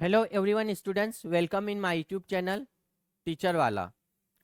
Hello everyone students, welcome in my YouTube channel teacher वाला।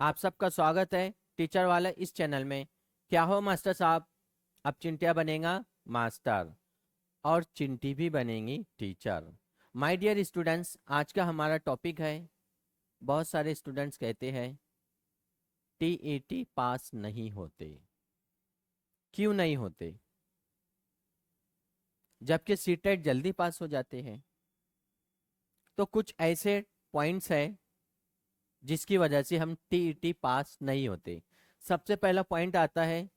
आप सबका स्वागत है टीचर वाला इस चैनल में। क्या हो मास्टर साहब, अब चिंटिया बनेगा मास्टर और चिंटी भी बनेंगी टीचर। माय डियर स्टूडेंट्स, आज का हमारा टॉपिक है, बहुत सारे स्टूडेंट्स कहते हैं टीईटी पास नहीं होते। क्यों नहीं होते, जबकि सीटेट जल्दी पास हो जाते हैं? तो कुछ ऐसे पॉइंट्स हैं जिसकी वजह से हम टीईटी पास नहीं होते। सबसे पहला पॉइंट आता है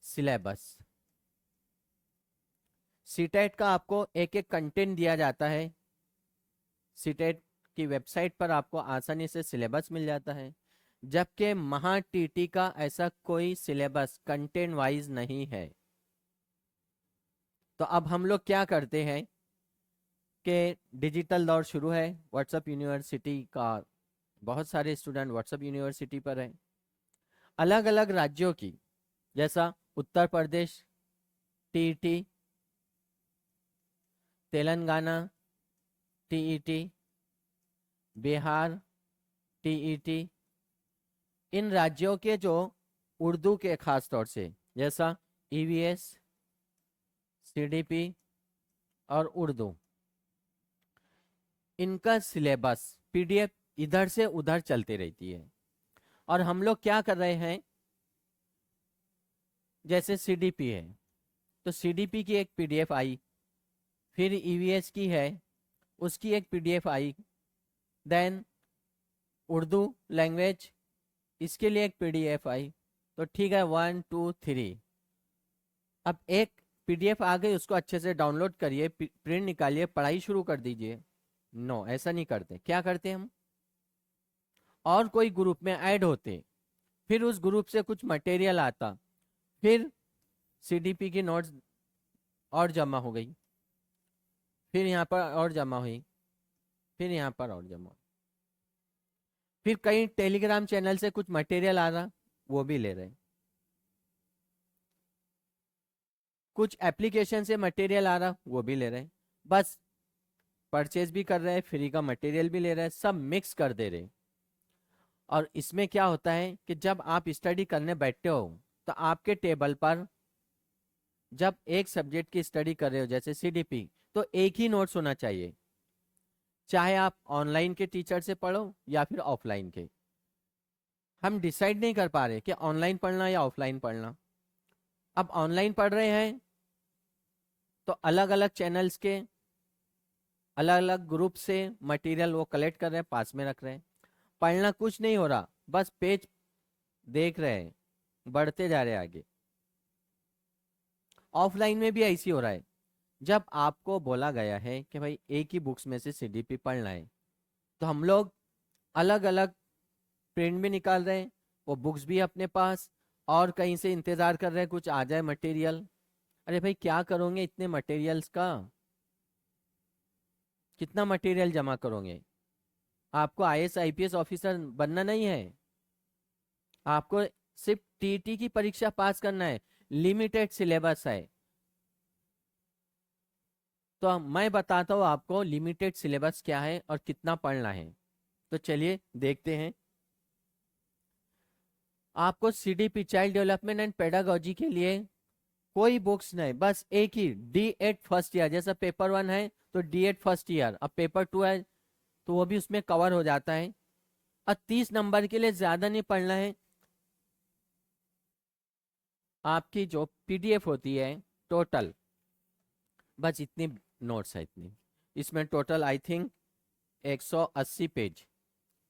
सिलेबस। सीटेट का आपको एक एक कंटेंट दिया जाता है। सीटेट की वेबसाइट पर आपको आसानी से सिलेबस मिल जाता है, जबकि महा टीटी का ऐसा कोई सिलेबस कंटेंट वाइज नहीं है। तो अब हम लोग क्या करते हैं कि डिजिटल दौर शुरू है, व्हाट्सएप यूनिवर्सिटी का बहुत सारे स्टूडेंट व्हाट्सएप यूनिवर्सिटी पर हैं। अलग अलग राज्यों की, जैसा Uttar Pradesh TET, Telangana TET, Bihar TET, इन राज्यों के जो उर्दू के खास तौर से, जैसा ईवीएस, सीडीपी और उर्दू, इनका सिलेबस पीडीएफ इधर से उधर चलती रहती है। और हम लोग क्या कर रहे हैं, जैसे सीडीपी है तो सीडीपी की एक पीडीएफ आई, फिर ईवीएस की है उसकी एक पीडीएफ आई, देन उर्दू लैंग्वेज इसके लिए एक पीडीएफ आई। तो ठीक है, 1 2 3, अब एक पीडीएफ आ गई, उसको अच्छे से डाउनलोड करिए, प्रिंट निकालिए, पढ़ाई शुरू कर दीजिए। नो, ऐसा नहीं करते। क्या करते हम, और कोई ग्रुप में ऐड होते, फिर उस ग्रुप से कुछ मटेरियल आता, फिर सीडीपी की नोट्स और जमा हो गई, फिर यहाँ पर और जमा हुई, फिर यहाँ पर और जमा हुई, फिर कई टेलीग्राम चैनल से कुछ मटेरियल आ रहा, वो भी ले रहे, कुछ एप्लीकेशन से मटेरियल आ रहा, वो भी ले रहे। बस परचेज भी कर रहे हैं, फ्री का मटेरियल भी ले रहे हैं, सब मिक्स कर दे रहे। और इसमें क्या होता है कि जब आप स्टडी करने बैठते हो तो आपके टेबल पर, जब एक सब्जेक्ट की स्टडी कर रहे हो जैसे सीडीपी, तो एक ही नोट्स होना चाहिए, चाहे आप ऑनलाइन के टीचर से पढ़ो या फिर ऑफलाइन के। हम डिसाइड नहीं कर पा रहे कि ऑनलाइन पढ़ना या ऑफलाइन पढ़ना। अब ऑनलाइन पढ़ रहे हैं तो अलग अलग चैनल्स के अलग अलग ग्रुप से मटेरियल वो कलेक्ट कर रहे हैं, पास में रख रहे हैं। पढ़ना कुछ नहीं हो रहा, बस पेज देख रहे हैं, बढ़ते जा रहे हैं आगे। ऑफलाइन में भी ऐसी हो रहा है, जब आपको बोला गया है कि भाई एक ही बुक्स में से सीडीपी पढ़ना है, तो हम लोग अलग अलग प्रिंट भी निकाल रहे हैं, वो बुक्स भी अपने पास, और कहीं से इंतजार कर रहे हैं कुछ आ जाए मटेरियल। अरे भाई, क्या करोगे इतने मटेरियल्स का, कितना मटेरियल जमा करोगे? आपको आईएएस आईपीएस ऑफिसर बनना नहीं है, आपको सिर्फ टीटी की परीक्षा पास करना है। लिमिटेड सिलेबस है। तो मैं बताता हूँ आपको लिमिटेड सिलेबस क्या है और कितना पढ़ना है। तो चलिए देखते हैं। आपको CDP child development and pedagogy के लिए कोई बुक्स नहीं, बस एक ही डी8 फर्स्ट ईयर, जैसा पेपर 1 है तो डी8 फर्स्ट ईयर, अब पेपर 2 है तो वो भी उसमें कवर हो जाता है। और 30 नंबर के लिए ज्यादा नहीं पढ़ना है। आपकी जो पीडीएफ होती है टोटल, बस इतनी नोट्स है, इतनी। इसमें टोटल आई थिंक 180 पेज।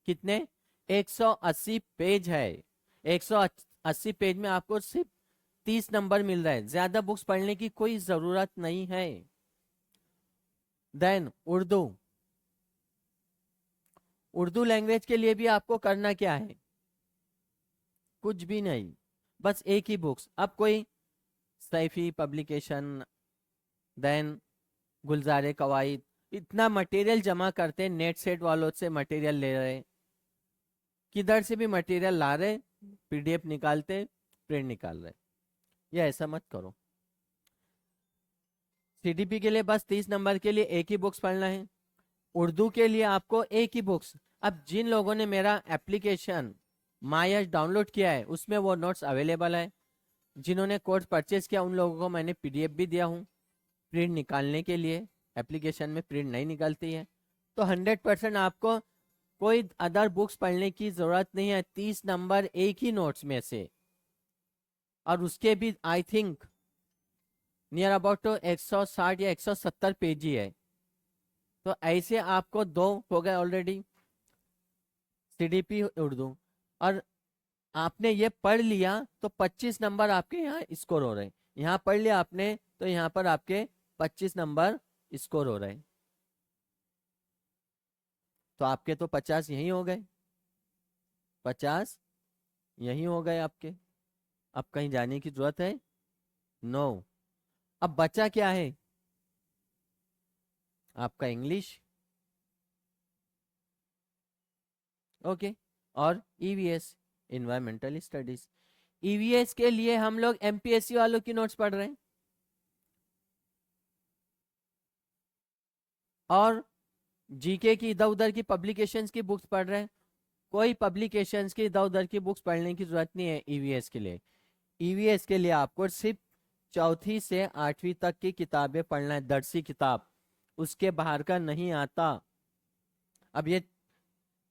कितने? 180 पेज है। 180 पेज में आपको सिर्फ 30 नंबर मिल रहा है, ज्यादा बुक्स पढ़ने की कोई जरूरत नहीं है। देन उर्दू, उर्दू लैंग्वेज के लिए भी आपको करना क्या है? कुछ भी नहीं, बस एक ही बुक्स। अब कोई सैफी पब्लिकेशन, देन गुलजारे कवायद, इतना मटेरियल जमा करते, नेट सेट वालों से मटेरियल ले रहे, किधर से भी मटेरियल ला रहे, पीडीएफ निकालते, प्रिंट निकाल रहे। ये ऐसा मत करो। सीडीपी के लिए बस 30 नंबर के लिए एक ही बुक्स पढ़ना है, उर्दू के लिए आपको एक ही बुक्स। अब जिन लोगों ने मेरा एप्लीकेशन मायस डाउनलोड किया है उसमें वो नोट्स अवेलेबल है, जिन्होंने कोर्स परचेज किया उन लोगों को मैंने पीडीएफ भी दिया हूँ प्रिंट निकालने के लिए, एप्लीकेशन में प्रिंट नहीं निकलती है। तो 100% आपको कोई अदर बुक्स पढ़ने की जरूरत नहीं है, 30 नंबर एक ही नोट्स में से, और उसके भी आई थिंक नियर अबाउट 160 या 170 पेज ही है। तो ऐसे आपको 2 हो गए ऑलरेडी सीडीपी उर्दू, और आपने ये पढ़ लिया तो 25 नंबर आपके यहाँ स्कोर हो रहे हैं। यहाँ पढ़ लिया आपने तो यहाँ पर आपके 25 नंबर स्कोर हो रहे हैं। तो आपके तो 50 यही हो गए, 50 यही हो गए आपके। अब कहीं जाने की जरूरत है? नो। अब बचा क्या है आपका? इंग्लिश, ओके, और ईवीएस, इन्वायरमेंटल स्टडीज। ईवीएस के लिए हम लोग एमपीएससी वालों की नोट्स पढ़ रहे हैं, और जीके की इधर उधर की पब्लिकेशंस की बुक्स पढ़ रहे हैं। कोई पब्लिकेशंस की इधर उधर की बुक्स पढ़ने की जरूरत नहीं है ईवीएस के लिए। ईवीएस के लिए आपको सिर्फ 4वीं से 8वीं तक की किताबें पढ़ना है, दर्सी किताब, उसके बाहर का नहीं आता। अब ये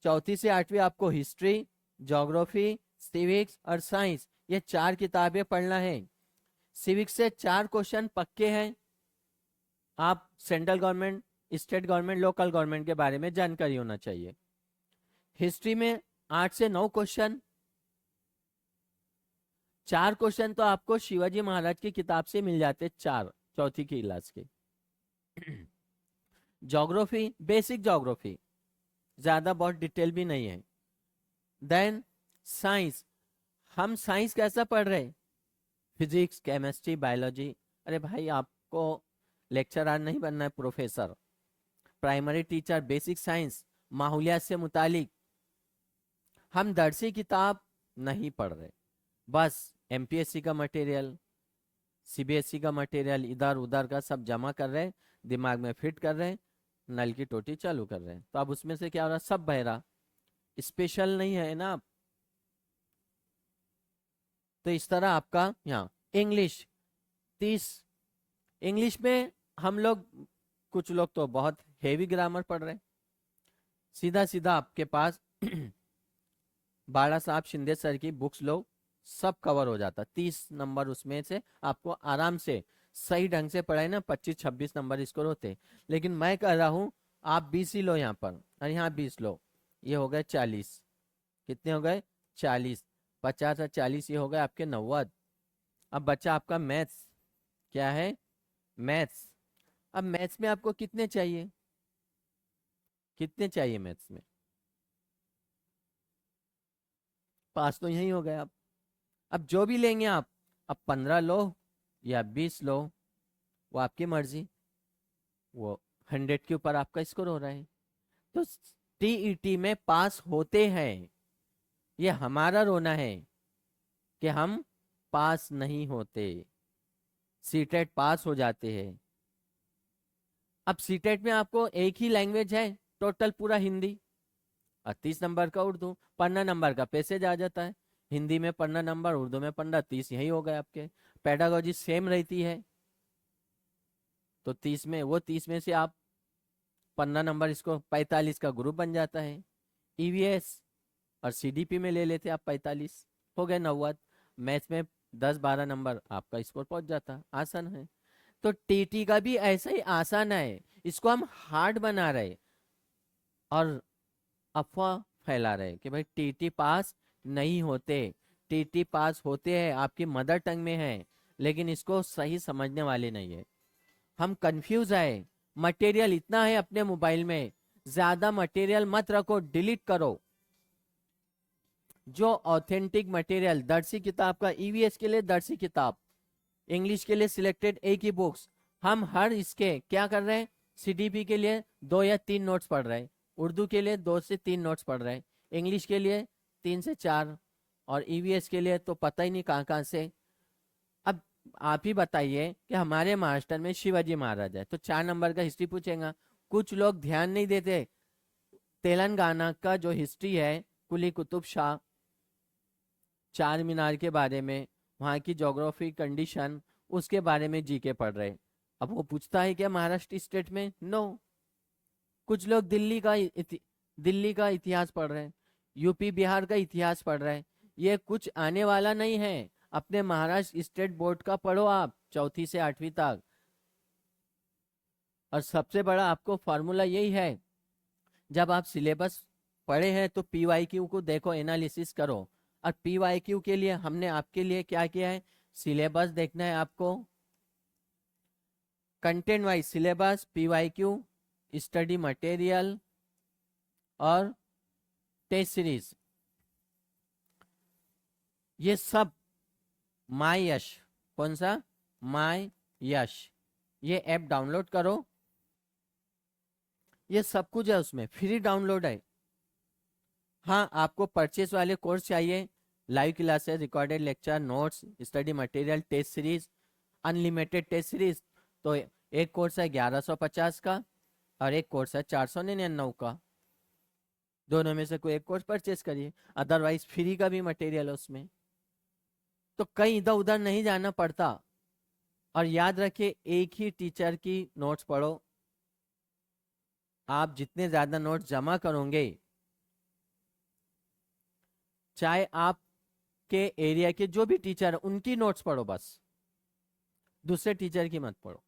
4वीं से 8वीं आपको हिस्ट्री, ज्योग्राफी, सिविक्स और साइंस, ये 4 किताबें पढ़ना है। सिविक्स से 4 क्वेश्चन पक्के हैं। आप central government, state government, local government के बारे में जानकारी होना चाहिए। हिस्ट्री में 8 से 9 क्वेश्चन, 4 क्वेश्चन तो आपको शिवाजी महाराज की किताब से मिल जाते, 4 चौथी की क्लास के। ज्योग्राफी, बेसिक ज्योग्राफी, ज्यादा बहुत डिटेल भी नहीं है। देन साइंस, हम साइंस कैसा पढ़ रहे हैं? Physics, chemistry, biology. अरे भाई आपको लेक्चरर नहीं बनना है, professor, primary teacher, basic science, माहौलियात से मुतालिक। हम दर्सी किताब नहीं पढ़ रहे, बस एमपीएससी का मटेरियल, सीबीएसई का मटेरियल इधर उधर का सब जमा कर रहे हैं, दिमाग में फिट कर रहे हैं, नल की टोटी चालू कर रहे हैं। तो अब उसमें से क्या हो रहा? सब बह रहा, स्पेशल नहीं है ना। तो इस तरह आपका यहाँ इंग्लिश 30, इंग्लिश में हम लोग, कुछ लोग तो बहुत हेवी ग्रामर पढ़ रहे हैं, सीधा सीधा आपके पास बाला साहब शिंदे सर की बुक्स लो, सब कवर हो जाता। 30 नंबर उसमें से आपको आराम से सही ढंग से पढ़ाए ना 25-26 नंबर स्कोर होते। लेकिन मैं कह रहा हूँ आप 20 ही लो यहाँ पर, और यहाँ 20 लो, ये हो गए 40। कितने हो गए? 40। 50 और 40 ये हो गए आपके 90। अब बच्चा आपका मैथ्स, क्या है? मैथ्स। अब मैथ्स में आपको कितने चाहिए? कितने चाहिए मैथ्स में? पास तो यही हो गए आप। अब जो भी लेंगे आप, अब 15 लो या 20 लो, वो आपकी मर्जी, वो 100 के ऊपर आपका स्कोर हो रहा है। तो टीईटी में पास होते हैं, ये हमारा रोना है कि हम पास नहीं होते। सीटेट पास हो जाते हैं। अब सीटेट में आपको एक ही लैंग्वेज है टोटल पूरा हिंदी, और 30 नंबर का उर्दू, 15 नंबर का पैसेज आ जाता है। हिंदी में 15 नंबर, उर्दू में 15, 30 यही हो गए आपके। पेडागोजी सेम रहती है, तो 30 में, वो 30 में से आप 15 नंबर, इसको 45 का ग्रुप बन जाता है। ईवीएस और सीडीपी में ले लेते आप 45, हो गए 90। मैथ्स में 10-12 नंबर आपका स्कोर पहुंच जाता, आसान है। तो टीटी का भी ऐसा ही आसान है, इसको हम हार्ड बना रहे और अफवाह फैला रहे कि भाई टीटी पास नहीं होते। टीटी पास होते हैं, आपकी मदर टंग में है, लेकिन इसको सही समझने वाले नहीं है। हम कंफ्यूज है। मटेरियल इतना है अपने मोबाइल में, ज्यादा मटेरियल मत रखो, डिलीट करो। जो ऑथेंटिक मटेरियल, दर्सी किताब का, ईवीएस के लिए दर्सी किताब, इंग्लिश के लिए सिलेक्टेड एक ही बुक्स, हम हर इसके क्या कर रहे हैं? सीडीपी के लिए 2 या 3 नोट्स पढ़ रहे हैं, उर्दू के लिए 2 से 3 नोट्स पढ़ रहे हैं, इंग्लिश के लिए 3 से 4, और ईवीएस के लिए तो पता ही नहीं कहाँ कहाँ से। अब आप ही बताइए कि हमारे महाराष्ट्र में शिवाजी महाराज है तो 4 नंबर का हिस्ट्री पूछेगा। कुछ लोग ध्यान नहीं देते, तेलंगाना का जो हिस्ट्री है, कुली कुतुब शाह, चार मीनार के बारे में, वहाँ की ज्योग्राफी कंडीशन, उसके बारे में जीके पढ़ रहे। अब वो पूछता है क्या महाराष्ट्र स्टेट में? नो। कुछ लोग दिल्ली का इतिहास पढ़ रहे हैं, यूपी बिहार का इतिहास पढ़ रहे हैं। ये कुछ आने वाला नहीं है। अपने महाराष्ट्र स्टेट बोर्ड का पढ़ो आप, 4वीं से 8वीं तक। और सबसे बड़ा आपको फॉर्मूला यही है, जब आप सिलेबस पढ़े हैं तो पीवाईक्यू को देखो, एनालिसिस करो। और पीवाईक्यू के लिए हमने आपके लिए क्या किया है, सिलेबस देखना है आपको, content wise syllabus, PYQ, study material और टेस्ट सीरीज, ये सब माय यश। कौन सा? माय यश। ये ऐप डाउनलोड करो, ये सब कुछ है उसमें, फ्री डाउनलोड है। हाँ, आपको परचेस वाले कोर्स चाहिए, live classes, recorded lecture, notes, study material, test series, unlimited test series, तो एक कोर्स है 1150 का और एक कोर्स है 499 का। दोनों में से कोई एक कोर्स परचेस करिए, अदरवाइज फ्री का भी मटेरियल है उसमें। तो कहीं इधर उधर नहीं जाना पड़ता। और याद रखिए, एक ही टीचर की नोट्स पढ़ो। आप जितने ज्यादा नोट्स जमा करोगे, चाहे आपके एरिया के जो भी टीचर उनकी नोट्स पढ़ो, बस दूसरे टीचर की मत पढ़ो।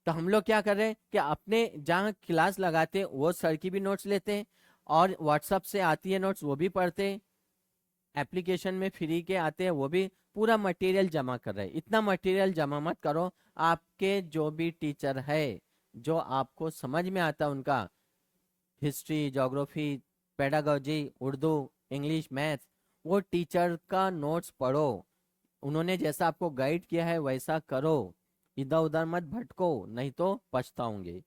तो हम लोग क्या कर रहे हैं कि अपने जहाँ क्लास लगाते हैं वो सर की भी नोट्स लेते हैं, और व्हाट्सअप से आती है नोट्स वो भी पढ़ते हैं, एप्लीकेशन में फ्री के आते हैं वो भी, पूरा मटेरियल जमा कर रहे हैं। इतना मटेरियल जमा मत करो। आपके जो भी टीचर है, जो आपको समझ में आता है उनका, history, geography, pedagogy, Urdu, English, math, वो टीचर का नोट्स पढ़ो। उन्होंने जैसा आपको गाइड किया है वैसा करो, इधर उधर मत भटको, नहीं तो पछताओगे।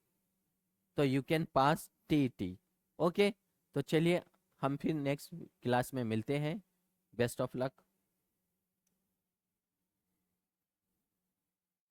तो you can pass TET. Okay, तो चलिए हम फिर नेक्स्ट क्लास में मिलते हैं। Best of luck.